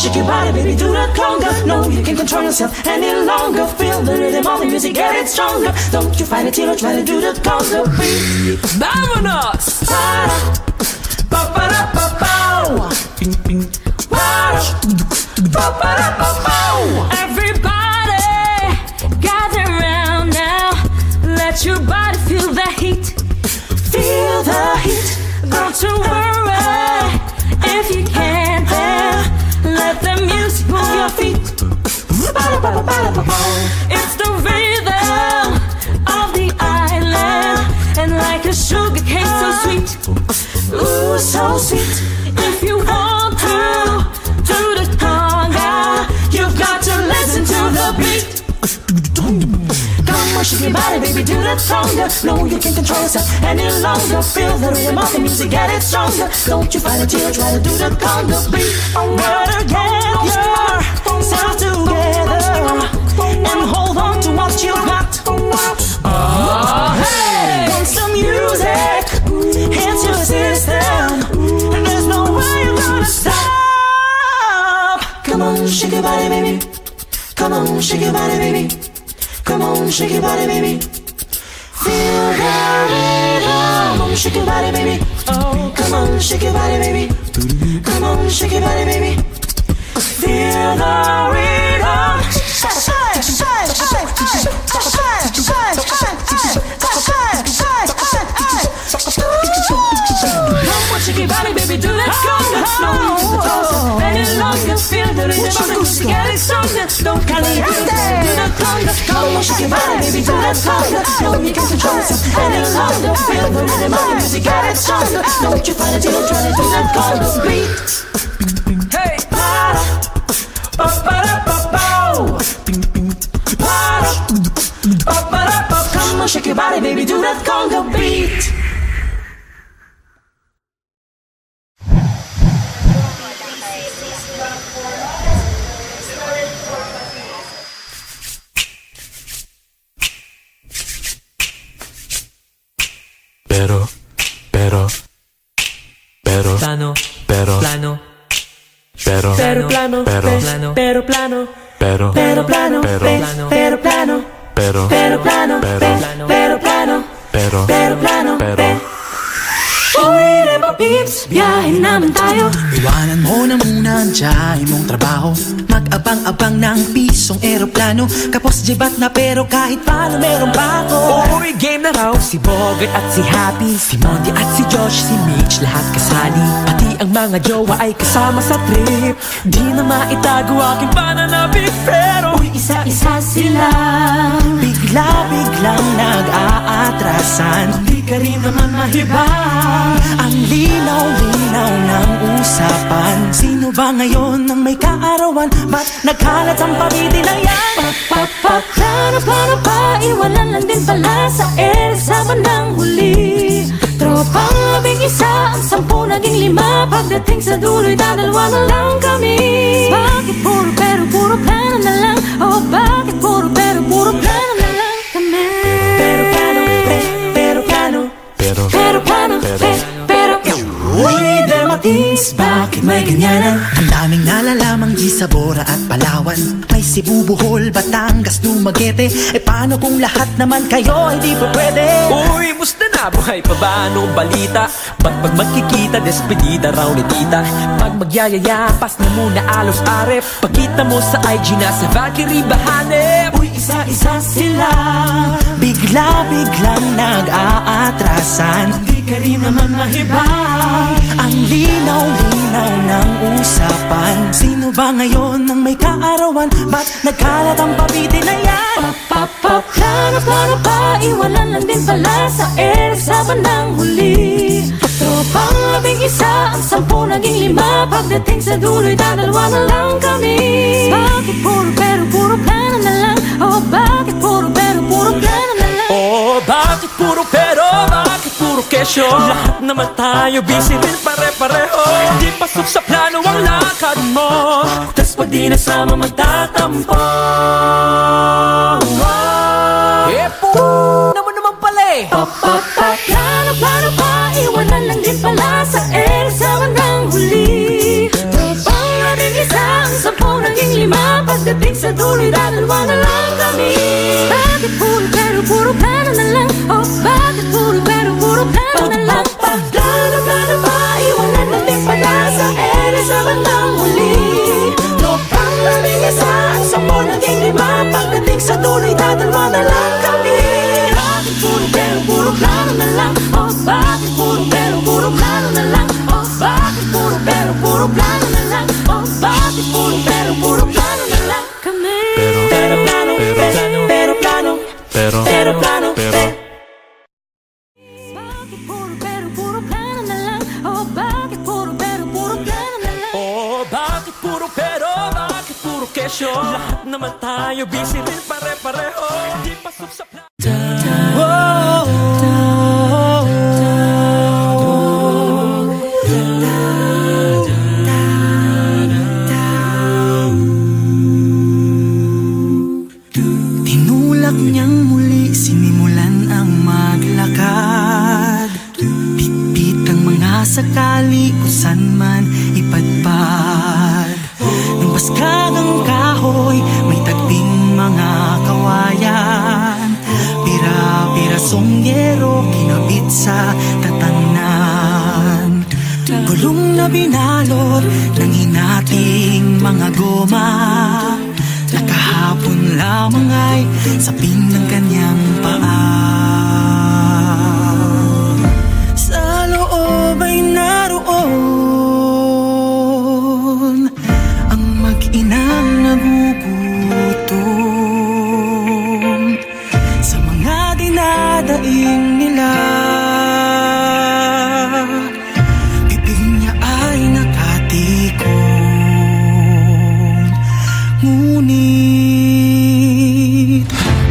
shake your body, baby, do the conga. No, you can't control yourself any longer. Feel the rhythm of the music, get it stronger. Don't you fight it, you don't try to do the conga beat. Vámonos! Everybody, gather around now. Let your body feel the heat. Feel the heat. Don't you worry if you can't dance. Let the music move your feet. It's the rhythm of the island, and like a sugar cane so sweet. Ooh, so sweet. If you want to do the conga, you've got to listen to the beat. Come on, shake your body, baby, do the conga. No, you can't control yourself any longer. Feel the rhythm of the music, get it stronger. Don't you fight it, you try to do the conga beat. Better get yourself together and hold on to what you got. Hey, want some music? Hit your system. There's no way you're gonna stop. Come on, shake your body, baby. Come on, shake your body, baby. Come on, shake your body, baby. Feel the rhythm. Come on, shake your body, baby. Oh, come on, shake your body, baby. Come on, shake your body, baby. Feel the rhythm. Shake your body, baby, do that conga. No need to toss any longer. Feel the rhythm of the music, get it stronger. Don't call it do that conga. Come on, shake your body, baby, do that conga. No, you can't control yourself any longer. Feel the rhythm of the music, get it stronger. Don't you find it, you don't try to do that conga beat. Hey, come on, shake your body, baby, do that conga beat. biyahe naman tayo. Iwanan mo na muna ang tiyahe mong trabaho. Mag-abang-abang ng pisong eroplano. Kapos jibat na pero kahit paano meron pa ako. Uy, game na raw. Si Bogart at si Happy, si Monty at si Josh, si Mitch, lahat kasali. Pati ang mga jowa ay kasama sa trip. Di na maitago aking pananabik. Pero uy, isa-isa sila. Bigla-biglang nag-aatrasan. Di ka rin naman mahiba. Ang linaw-linaw ng usapan. Sino ba ngayon ang may kaarawan? Ba't nagkalat ang pabiti na yan? Plano pa, iwanan lang din pala sa sa bandang huli. Tropang 11, ang 10 naging 5. Pagdating sa dulo'y dadalwa na lang kami. Bakit puro pero puro plano na lang? Oh, bakit puro pero puro plano na lang kami? Pero plano, pero plano. Uy, Dermatins, bakit may ganyanan? Ang daming nalalamang di sa Bora at Palawan. May Cebu, Bohol, Batangas, Dumaguete. E paano kung lahat naman kayo ay di pa pwede? Uy, musta na? Buhay pa ba? Anong balita? Ba't pag magkikita, despedida raw ni tita? Pag magyayaya, pas na muna alos arep. Pagkita mo sa IG na sa Valkyrie bahanep. Uy, isa-isa sila. Bigla-biglang nag-aatrasan. Di ka rin naman mahiba. Ang linaw-linaw ng usapan. Sino ba ngayon ang may kaarawan? Ba't nagkalat ang pabiti na yan? Plano pa, iwanan lang din pala sa sa bandang huli. Tropang 11, ang 10 naging 5. Pagdating sa dulo'y dadalwa na lang kami. Bakit puro pero puro plano na lang? Oh, bakit puro pero puro plano na lang? Oh, bakit puro pero? Bakit puro kesyo? Lahat naman tayo busy din pare-pareho. Di pasok sa plano ang lakad mo. Tas pag di nasama magtatampo. Naman pala eh. Plano pa, iwanan lang din pala sa sa bandang huli. Tropang 11, ang Pagdating sa dulo'y dadalwa na lang kami. Bakit puro pero puro plano na lang? Oh, bakit puro pero puro plano na lang? Plano pa, iwanan natin pala sa ere sa bandang huli. Tropang lamig isa, ang sampo naging lima. Pagdating sa dulo'y dadalwa na lang kami. Bakit puro pero puro plano na lang? Oh, bakit puro pero puro plano na lang? Oh, bakit puro pero puro plano na lang? Oh, bakit puro pero puro plano na lang kami? Pero plano, pero plano, pero plano, bakit puro pero puro plano na lang? Oh, bakit puro pero puro plano na lang? Oh, bakit puro pero, bakit puro kesyo? Lahat naman tayo busy rin pare-pareho. Di pasok sa plano. Tinulak niyang muli, sinimulan ang maglakad. Bitbit ang mga sakali kung saan man ipadpad. Nang baskagang kahoy, may tagping mga kawayan. Pira-pirasong yero, kinabit sa tatanan. Gulong na binalot ng hinating mga goma. Nakahapon lamang ay sapin ng kanyang paa. Sa loob ay naroon ang mag-inang nagugutom sa mga dinadaing nila. Bibig niya ay nakatikong, ngunit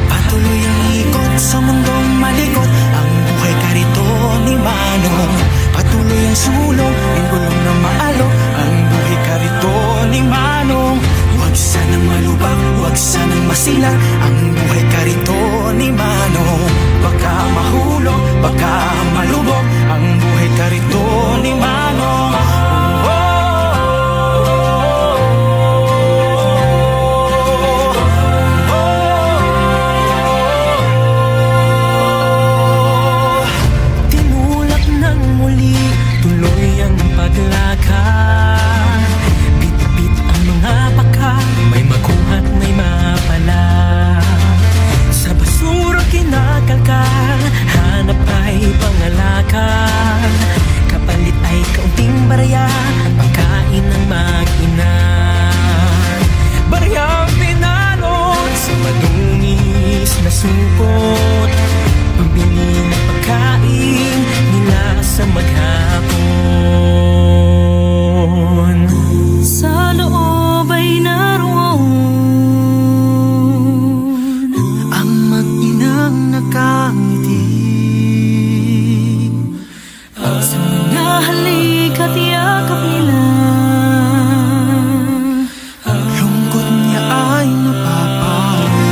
patuloy ang ikot sa mundong malikot. Ang buhay karito ni Manong, patuloy ang sulong ng gulong na maalok. Ang buhay karito ni Manong, huwag sanang malubak, huwag sanang masilang. Ang buhay karito ni Manong, baka mahulog, baka malubog. Ang buhay karito ni Manong. Tinulak ng muli, tuloy ang paglakad. Bit-bit ang mga baka, may makuha't may mapala. Sa basura kinakalkal, hanap ay pangalakan. Kapalit ay kaunting barya, pagkain ng mag-ina. Baryang pinalot sa madungis na supot, pambili ng pagkain nila sa maghapon. Sa loob ay naroon Ang mag-inang nakangiti sa mga halik at yakap nila. lungkot niya ay napapawi.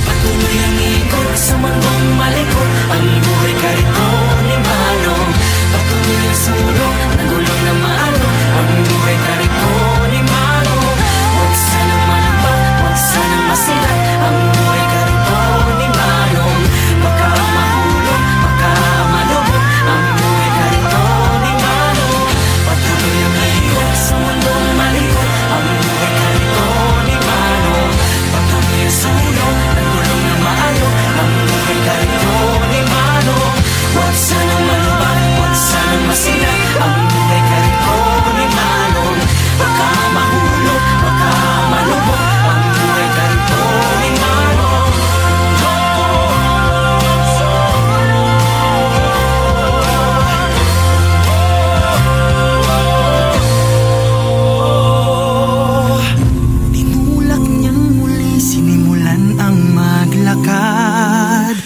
Patuloy ang ikot sa mundong malikot. Ang buhay karito ni Manong, patuloy ang sulong ng gulong na maalok. Ang buhay karito ni Manong, huwag sanang malamba, huwag sanang masilat. Ang buhay karito ni Manong, baka mahulog, baka malubog. Ang buhay karito ni Manong, patuloy ang ikot sa mundong malikot. Ang buhay karito ni Manong, patuloy ang sulong ng gulong na maalok. Ang buhay karito ni Manong, huwag sanang malubag, huwag sanang masilat. Ang buhay karito ni Manong, baka mahulog, baka malubog. Ang buhay karito ni Manong. Tinulak niyang muli, sinimulan ang maglakad.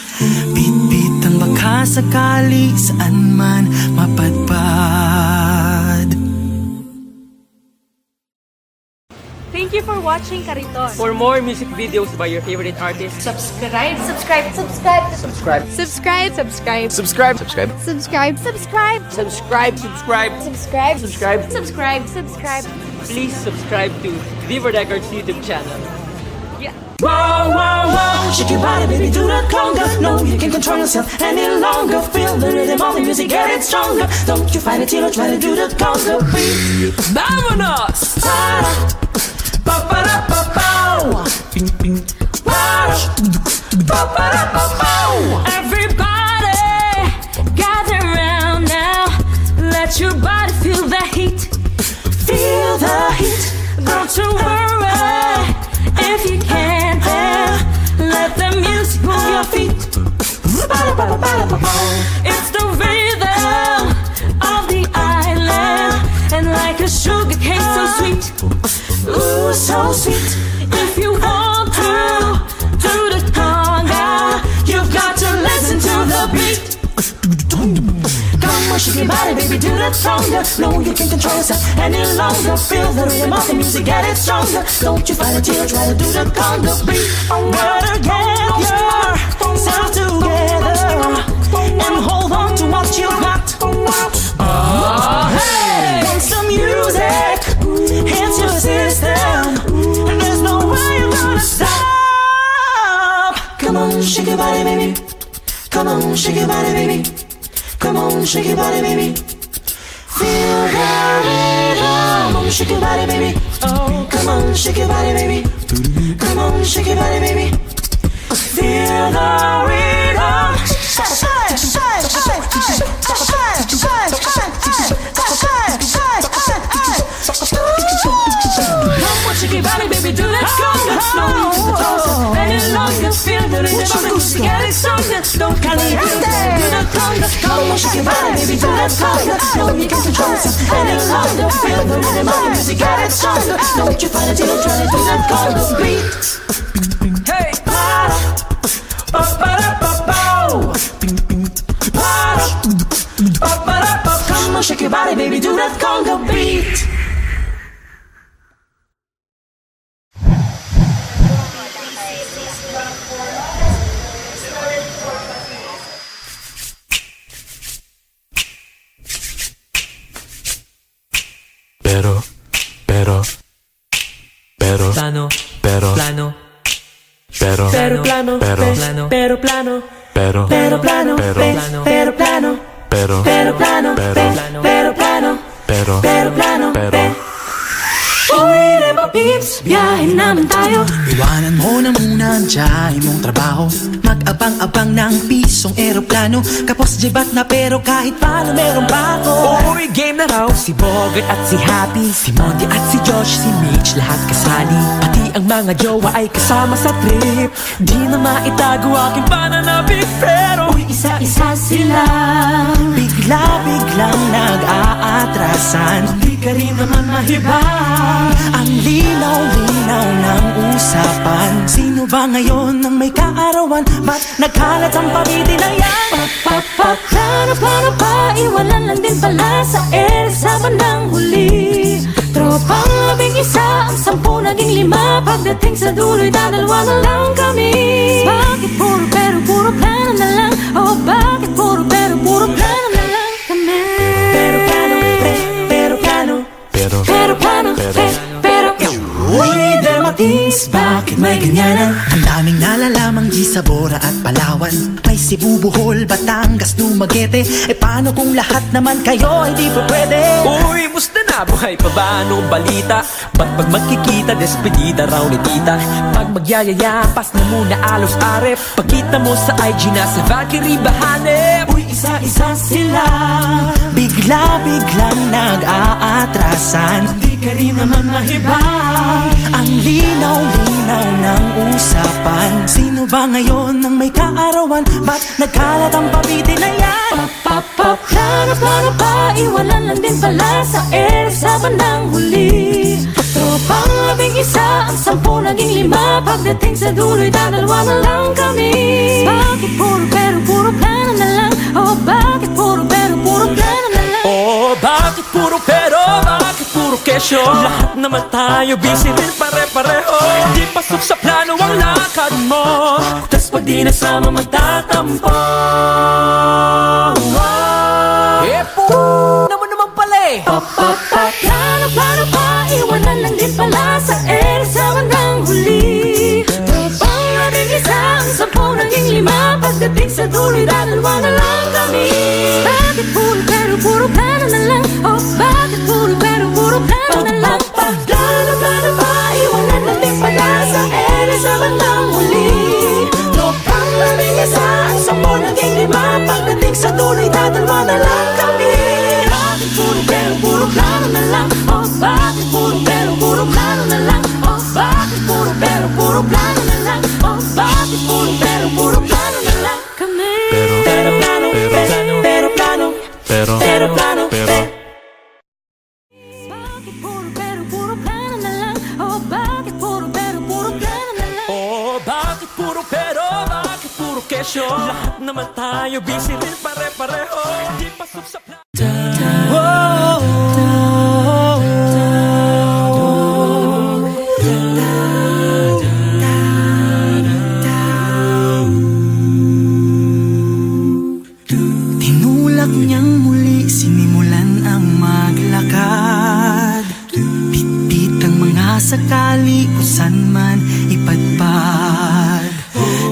Bit-bit ang baka sakali saan man mapadpad. Thank you for watching Kariton. For more music videos by your favorite artists, Subscribe. subscribe. Subscribe. Subscribe. Subscribe. Subscribe. Subscribe. Subscribe. Subscribe. Subscribe. Subscribe. Subscribe. Please subscribe to Viva Records YouTube channel. Wow, wow, wow, shake your body, baby, do the conga. No, you can't control yourself any longer. Feel the rhythm of the music, get it stronger. Don't you fight it till you try to do the conga beat. Vámonos! Everybody, gather around now. Let your body feel the heat. Feel the heat. Don't you worry if you can't dance. Let the music move your feet. It's the rhythm of the island, and like a sugar cane so sweet. Ooh, so sweet. If you want to do the conga, you've got to listen to the beat. Come on, shake your body, baby, do that stronger. No, you can't control yourself any longer. Feel the rhythm of the music, get it stronger. Don't you fight it till you try to do the conga beat. Better get yourself together and hold on to what you got. Hey, want some music? Hit your system. There's no way you're gonna stop. Come on, shake your body, baby. Come on, shake your body, baby. Come on, shake your body, baby. Feel the rhythm. Come on, shake your body, baby. Oh, come on, shake your body, baby. Come on, shake your body, baby. Feel the rhythm. Shake your body, baby, do that conga. No, you can't control yourself any longer. Feel the rhythm of the music, get it stronger. Don't do the conga. Come on, shake your body, baby, do that conga. No, you can't control yourself any longer. Feel the rhythm of the music, get it stronger. Don't you fight it till you try to do that conga beat. Hey! Come on, shake your body, baby, do that conga beat. Plano, pero plano, pero plano, pero plano, pero plano, pero plano, pero plano, pero plano, pero plano, pero Uy, Remo Pips, biyahin naman tayo. Iwanan mo na muna ang tiyahin mong trabaho. Mag-abang-abang ng pisong eroplano. Kapos jibat na pero kahit paano meron pa ako. Uy, game na raw. Si Bogart at si Happy, si Monty at si Josh, si Mitch, lahat kasali. Pati ang mga jowa ay kasama sa trip. Di na maitago aking pananabik, pero Uy, isa-isa sila. Bigla-biglang nag-aatrasan. di ka rin naman mahiba. Ang linaw-linaw ng usapan. Sino ba ngayon ang may kaarawan? Ba't nagkalat ang pamiti na yan? Plano pa, iwanan lang din pala sa sa bandang huli. Tropang 11, ang 10 naging 5. Pagdating sa dulo'y dadalwa na lang kami. Bakit puro pero puro plano na lang? Oh, bakit puro pero puro plano na lang kami? Pero plano, pero plano, pero Uy, Dermatis, bakit may ganyanan? Ang daming nalalamang G sa Bora at Palawan. May Cebu, Bohol, Batangas, Dumaguete. E paano kung lahat naman kayo ay di pa pwede? Uy, musta na? Buhay pa ba? Anong balita? Ba't pag magkikita, despedida raw ni tita? Pag magyayaya, pas na muna alos arep. Pagkita mo sa IG na sa Valkyrie bahanep. Uy, isa-isa sila. Bigla-biglang nag-aatrasan. Di ka rin naman mahiba. Ang linaw-linaw ng usapan. Sino ba ngayon ang may kaarawan? Ba't nagkalat ang pabiti na yan? Plano pa, iwanan lang din pala sa sa bandang huli. Tropang 11, ang 10 naging 5. Pagdating sa dulo'y dadalwa na lang kami. Bakit puro pero puro plano na lang? Oh, bakit puro pero puro plano na lang? Oh, bakit puro pero? Bakit puro cash kesyo. Lahat naman tayo busy rin pare-pareho. Di pasok sa plano ang lakad mo, tas pag di nasama magtatampo. Naman pala eh. Plano pa, iwanan lang din pala sa sa bandang huli. Tropang labing isa, ang 10 naging 5. Pagdating sa dulo'y dadalwa na lang kami. Bakit puro pero puro plano na lang? Oh, bakit puro pero puro plano na lang? Plano pa, iwanan lang din pala sa sa bandang huli. Tropang labing isa, ang 10 naging 5. Pagdating sa dulo'y dadalwa na lang kami. Bakit puro pero puro plano na lang? Oh, bakit puro pero puro plano na lang? Oh, bakit puro pero puro plano na lang? Oh, bakit puro pero puro plano na lang kami? Pero plano, pero plano, pero plano, bakit puro pero puro plano na lang? Oh, bakit puro pero puro plano na lang? Oh, bakit puro pero, bakit puro kesyo? Lahat naman tayo busy rin pare-pareho. Di pasok sa plano. Tinulak niyang muli, sinimulan ang maglakad. Bitbit ang mga sakali kung saan man ipadpad.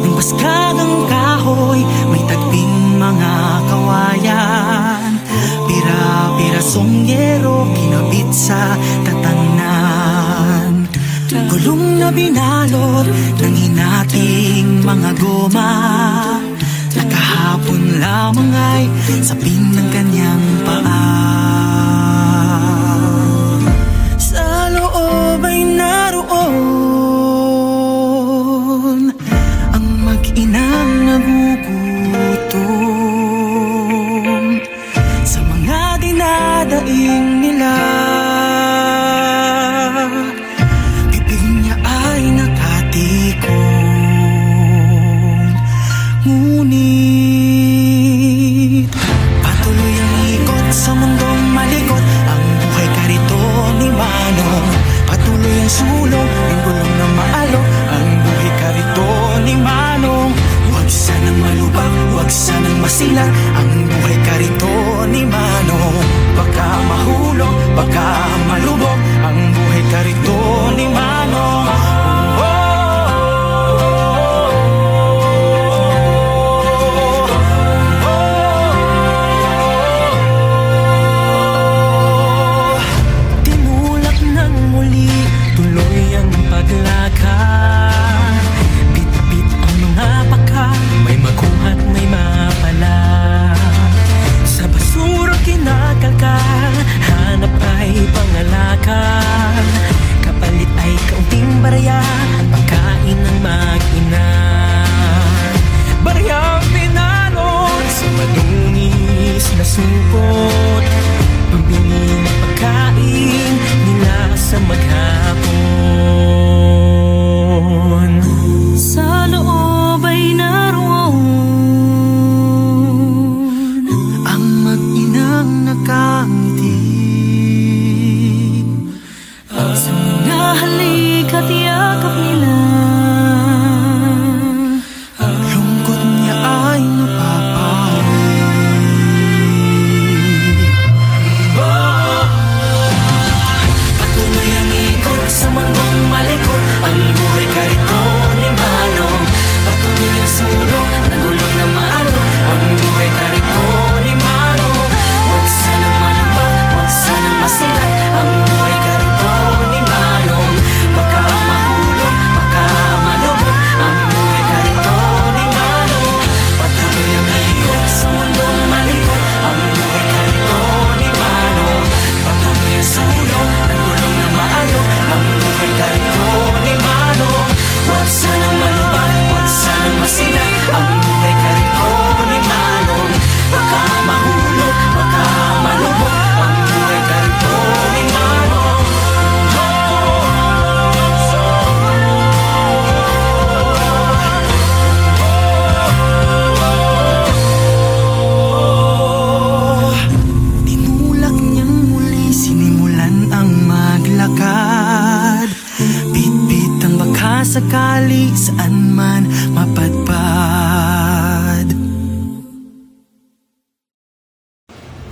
Nang baskagang kahoy, may tagping mga kawayan. Pira-pirasong yero, kinabit sa tatanan. Gulong na binalot ng hinating mga goma. Nakahapon lamang ay sapin ng kanyang paa. Sa loob ay naroon ang mag-inang nagugutom sa mga dinadaing nila. Bibig niya ay nakatikong, ngunit patuloy ang ikot sa mundong malikot. Ang buhay karito ni Manong, patuloy ang sulong ng gulong na maalok. Ang buhay karito ni Manong, huwag sanang malubak, huwag sanang masilat. Ang buhay karito ni Manong, baka mahulog, baka malubog. Ang buhay karito ni Manong. Tinulak ng muli, tuloy ang paglakad. Bit-bit ang mga baka, may makuha't may mapala. Sa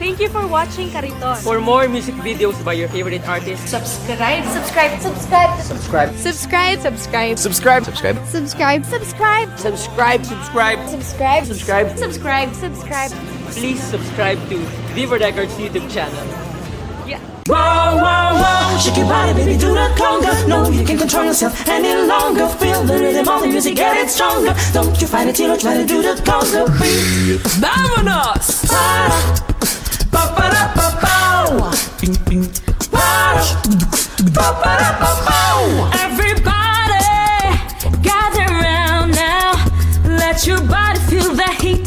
Thank you for watching Kariton. For more music videos by your favorite artists, Subscribe. subscribe. Subscribe. Subscribe. Subscribe. Subscribe. Subscribe. Subscribe. Subscribe. Subscribe. Subscribe. Subscribe. Please subscribe to Viva Records YouTube channel. Yeah. Wow, wow, wow, shake your body, baby, do the conga. No, you can't control yourself any longer. Feel the rhythm of the music, get it stronger. Don't you fight it, you don't try to do the conga beat. Vámonos! Everybody, gather around now. Let your body feel the heat.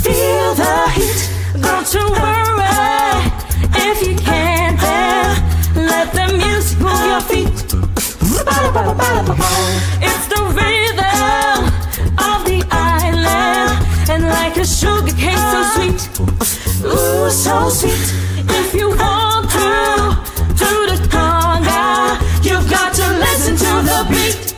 Feel the heat. Don't you worry if you can't dance. Let the music move your feet. It's the rhythm of the island, and like a sugar cane so sweet. Ooh, so sweet. If you want to do the conga, you've got to listen to the beat.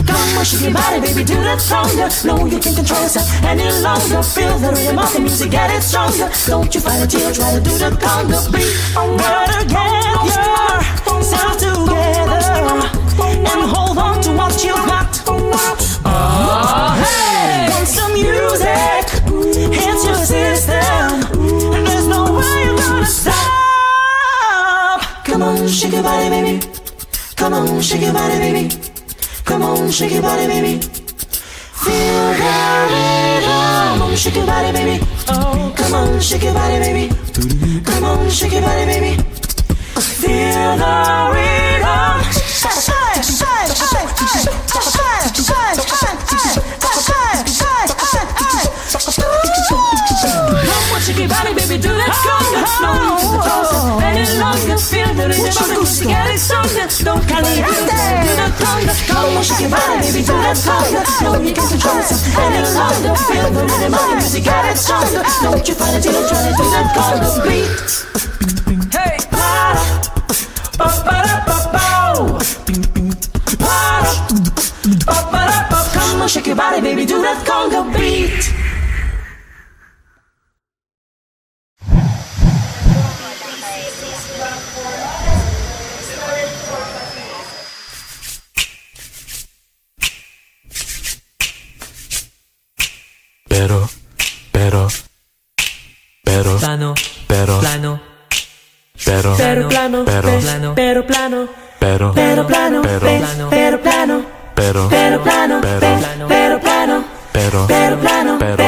Come on, shake your body, baby, do the conga. No, you can't control yourself any longer. Feel the rhythm of the music, get it stronger. Don't you fight it, you try to do the conga beat. Better get yourself together and hold on to what you got. Hey, want some music? Hit your system. There's no way you're gonna stop. Come on, shake your body, baby. Come on, shake your body, baby. Come on, shake your body, baby. Feel the rhythm. Come on, shake your body, baby. Oh, come on, shake your body, baby. Come on, shake your body, baby. Feel the rhythm. Shake your body, baby, do that conga. No need to control any longer. Feel the rhythm of the music, get it stronger. Don't call it do that conga. Come on, shake your body, baby, do that conga. No, you can't control yourself any longer. Feel the rhythm of the music, get it stronger. Don't you find it, you don't try to do that conga beat. Hey! Come on, shake your body, baby, do that conga beat. Plano, pero, plano, pero, plano, pero, plano, plano, pero, plano, pero, plano, pero, plano, plano, pero.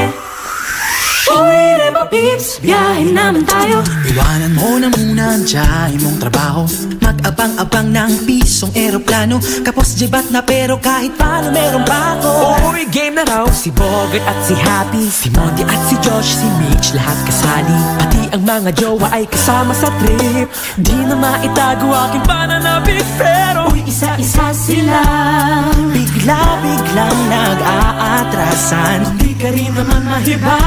Uy, Rema Pips, biyahin naman tayo. Iwanan mo na muna ang tiyahin mong trabaho. Mag-abang-abang ng pisong eroplano. Kapos jibat na pero kahit paano meron pa ako. Uy, game na raw. Si Bogart at si Happy, si Monty at si Josh, si Mitch, lahat kasali. Pati ang mga jowa ay kasama sa trip. Di na maitago aking pananabik, pero Uy, isa-isa sila. Bigla-biglang nag-aatrasan. di ka rin naman mahiba.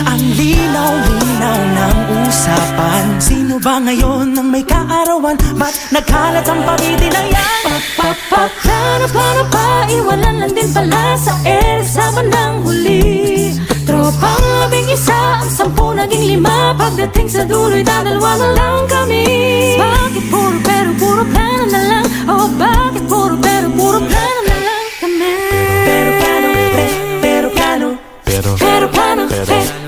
Ang linaw-linaw ng usapan. Sino ba ngayon ang may kaarawan? Ba't nagkalat ang pamiti na yan? Plano pa, iwanan lang din pala sa sa bandang huli. Tropang labing isa, ang 10 naging 5. Pagdating sa dulo'y dadalwa na lang kami. Bakit puro pero puro plano na lang? Oh, bakit puro pero puro plano na lang kami? Pero plano, pero plano, Pero plano,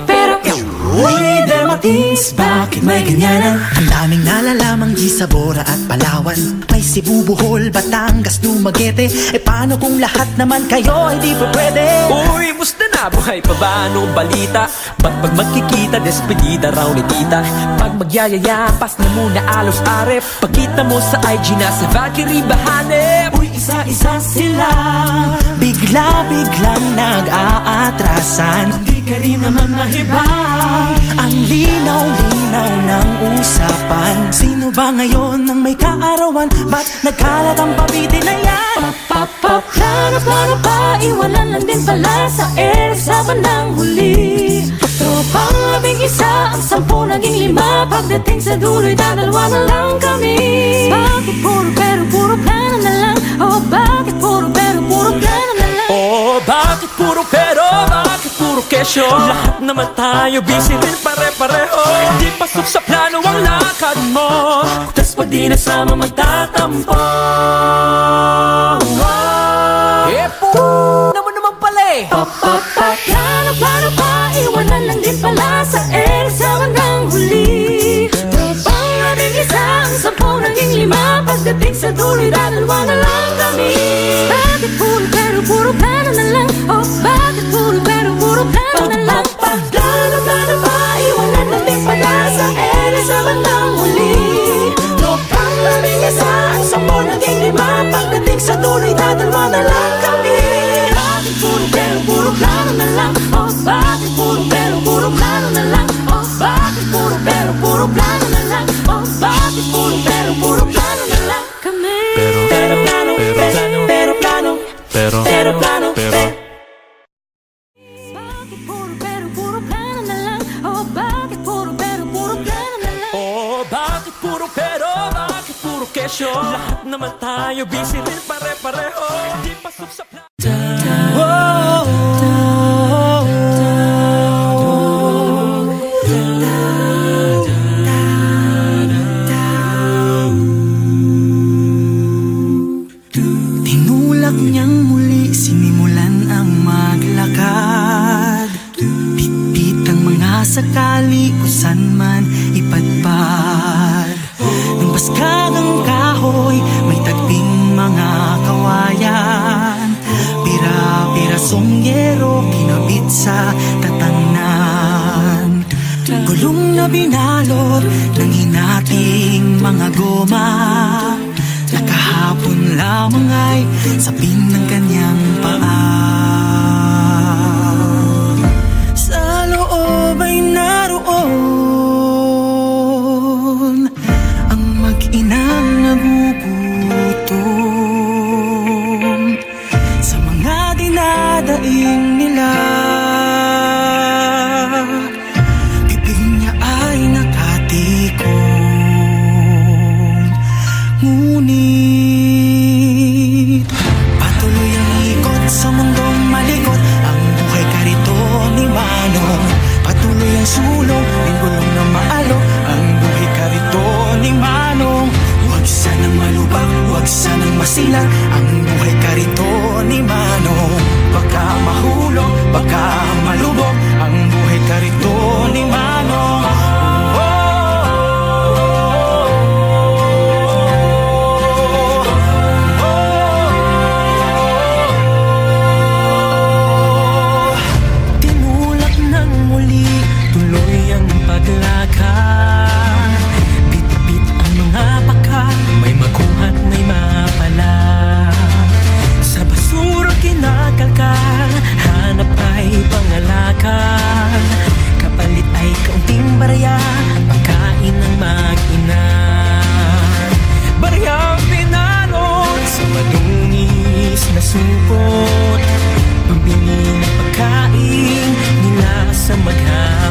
pero Uy, Dermatins, bakit may ganyanan? Ang daming nalalamang Gisabora at Palawan. May Cebu, Bohol, Batangas, Dumaguete. E paano kung lahat naman kayo ay di pa pwede? Uy, musta na? Buhay pa ba? Anong balita? Ba't pag magkikita, despedida raw ni tita? Pag magyayaya, pas na muna alos arep. Pagkita mo sa IG na sa Valkyrie bahanep. Uy, isa-isa sila. Bigla-biglang nag-aatrasan. Di ka rin naman mahiba. Ang linaw-linaw ng usapan. Sino ba ngayon ang may kaarawan? Ba't nagkalat ang pabiti na yan? Plano pa, iwanan lang din pala sa sa bandang huli. Tropang labing isa, ang 10 naging 5. Pagdating sa dulo'y dadalwa na lang kami. Bakit puro pero puro plano na lang? Oh, bakit puro pero puro plano na lang? Oh, bakit puro pero? Bakit puro puro kesyo. Lahat naman tayo busy rin pare-pareho. Di pasok sa plano ang lakad mo, tas pag di nasama magtatampo. Naman pala eh. Plano pa, iwanan lang din pala sa EDSA hanggang huli. Tropang labing isa, ang 10 naging 5. Pagdating sa duloy, dadalwa na lang kami. Bakit puro pero puro plano na lang? Oh, bakit puro pero puro plano na lang? Plano pa, iwanan lang din pala sa EDSA hanggang huli. Tropang labing isa, ang 10 naging 5. Pagdating sa duloy, dadalwa na lang kami. Bakit puro pero puro plano na lang? Oh, bakit puro pero puro plano na lang? Oh, bakit puro pero puro plano na lang? Oh, bakit puro pero puro plano na lang kami? Pero plano, pero plano, pero plano, bakit puro pero puro plano na lang? Oh, bakit puro pero puro plano na lang? Oh, bakit puro pero, bakit puro kesyo? Lahat naman tayo busy rin pare-pareho. Di pasok sa plano. Tinulak niyang muli, sinimulan ang maglakad. Bitbit ang mga sakali kung saan man ipadpad. Nang baskagang kahoy, may tagping mga kawayan. Pira-pirasong yero, kinabit sa tatangan. Gulong na binalot ng hinating mga goma. Nakahapon lamang ay sapin ng kanyang paa. Sa loob ay naroon ang mag-inang nagugutom sa mga dinadaing nila. Bibig niya ay nakatikong, ngunit patuloy ang ikot sa mundong malikot. Ang buhay karito ni Manong, patuloy ang sulong ng gulong na maalok. Ang buhay karito ni Manong, huwag sanang malubak, huwag sanang masilang. Ang buhay karito ni Manong, baka mahulog, baka malubog. Ang buhay karito ni Manong. Tinulak ng muli, tuloy ang paglakad. Bit-bit ang mga baka, may makuha't may mapala. Sa basura kinakalkal, hanap ay pangalakan. Kapalit ay kaunting barya, pagkain ng mag-ina. Baryang pinalot sa madungis na supot, pambili ng pagkain nila sa maghapon.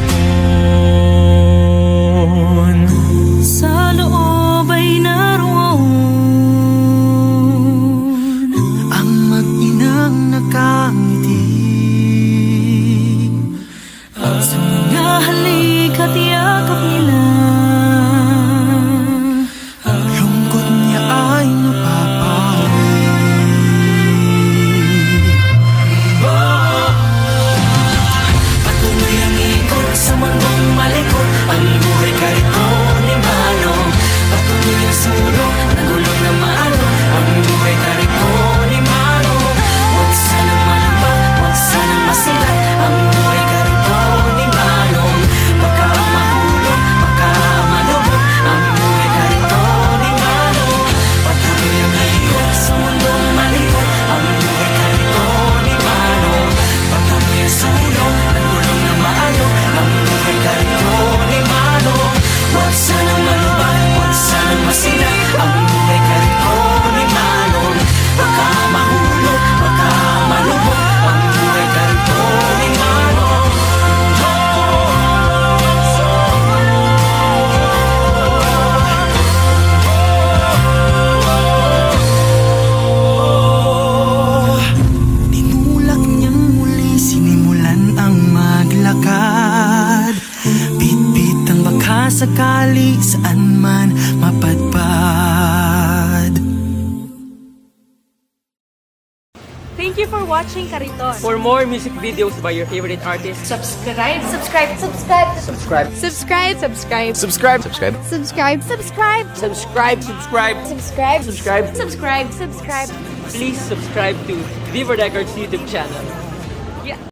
sakali saan man mapadpad. Thank you for watching Kariton. For more music videos by your favorite artists, Subscribe. Subscribe. Subscribe. Subscribe. Subscribe. Subscribe. Subscribe. Subscribe. Subscribe. Subscribe. subscribe. Subscribe. Subscribe. Subscribe. Please subscribe to Viva Records YouTube channel.